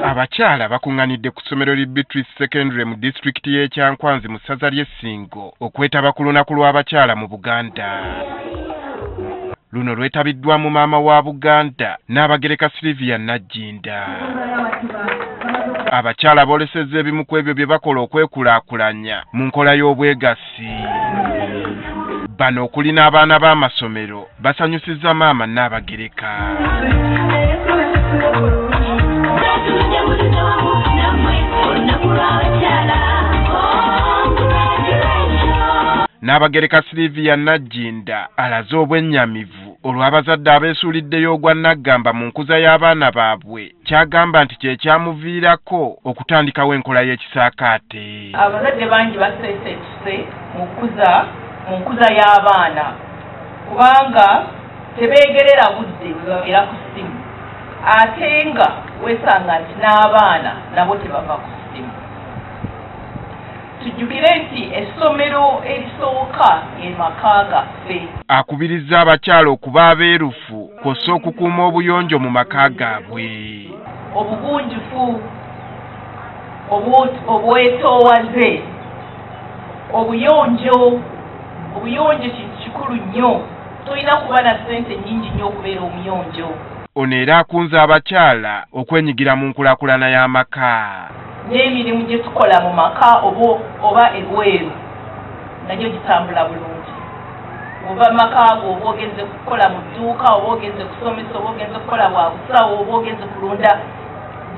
Abakyala bakunganidde ku ssomero li Beatrice Secondary mu disitulikiti y'e Kyankwanzi mu ssaza ly'e Ssingo okwetaba ku lunaku lw'abakyala mu Buganda. Luno lwetabiddwamu maama wa Buganda Nnaabagereka Sylvia Najjinda. Abakyala boolesezza ebimu ku ebyo bye bakola okwekulaakulanya mu nkola y'obwegassi. Bano okuli n'abaana b'amasomero basanyusizza maama Nnaabagereka. Nnaabagereka Sylvia Najjinda alaze obwennyamivu olw'abazadde abeesuuliddeyo ogwa Naggamba mu nkuza y'abaana baabwe kyagamba nti kye kyamuviirako okutandikawo enkola y'ekisaakaate. Abazadde bangi baseeseetuse mu nkuza y'abaana kubanga tebeegerera budde bwe babeera ku ssimu ate nga weesanga nti n'abaana nabo tebava ku ssimu. Tujjukire nti essomero erisooka ye maka gaffe. Akubirizza abakyala okuba abeerufu kw'ossa okukuuma obuyonjo mu maka gaabwe. Obugunjufu, obwetoowaze, obuyonjo kintu kikulu nnyo. Tolina kuba na ssente nnyingi nnyo okubeera omuyonjo. Ono era akunze abakyala okwenyigira mu nkulaakulana y'amaka. N'emirimu gye tukola mu maka oba ebweru nagyo gitambula bulungi. Oba maka ago oba ogenze kukola mu dduuka oba ogenze kusomesa oba ogenze kukola bwa busawo oba ogenze kulunda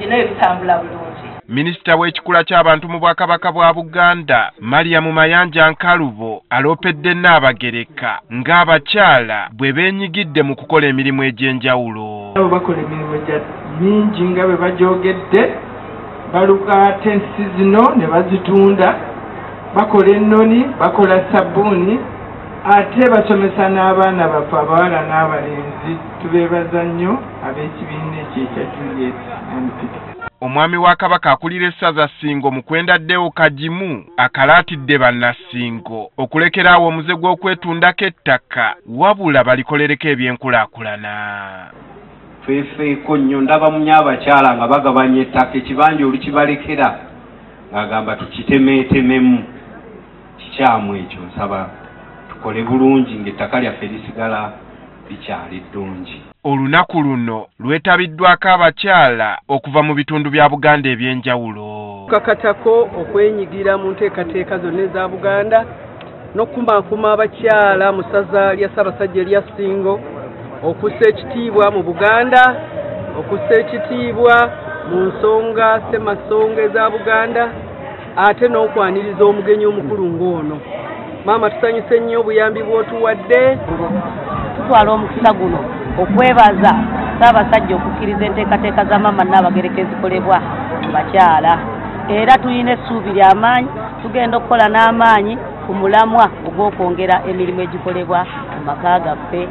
nayo bitambula bulungi. Minisita w'ekikula ky'abantu mu Bwakabaka bwa Buganda Mariam Mayanja Nkalubo aloopedde Nnaabagereka ng'abakyala bwe beenyigidde mu kukola emirimu egy'enjawulo. Bakola emirimu mingi nga bwe bagyogedde. Baluka tensi zino ne bazitunda, bakola ennoni, bakola sabbuuni, ate basomesa n'abaana baffe abawala n'abalenzi. Tubeebaza nnyo ab'ekibiina ekyo ekya Juliet and Peter. Omwami wa Kabaka akulira essaza Ssingo mu kwendaddewo kagimu akalaatidde bannassingo okulekeraawo omuze gw'okwetundako ettaka wabula balikolereko ebyenkulaakulana. Feefeeko nnyo ndaba munye abakyala nga bagabanya ettaka ekibanja olukibalekera ng'agamba tukitemeetememu. Kikyamu ekyo, nsaba tukole bulungi ng'ettaka lyaffe lisigala likyali ddungi. Olunaku luno lwetabiddwako abakyala okuva mu bitundu bya Buganda eby'enjawulo. Kakatako okwenyigira mu nteekateeka zonna eza Buganda n'okukumaakuma abakyala mu ssaza lya Ssaabasajja erya Ssingo okussa ekitiibwa mu Buganda, okussa ekitiibwa mu nsonga ssemasonga eza Buganda, ate n'okwaniriza omugenyi omukulu ng'ono. Maama tusanyuse nnyo obuyambi bw'otuwadde. Tutwala omukisa guno okwebaza Ssaabasajja okukkiriza enteekateeka za maama Nnaabagereka ezikolebwa mu bakyala. Era tulina essuubi ly'amaanyi tugenda okukola n'amaanyi ku mulamwa ogw'okwongera emirimu egikolebwa mu maka gaffe.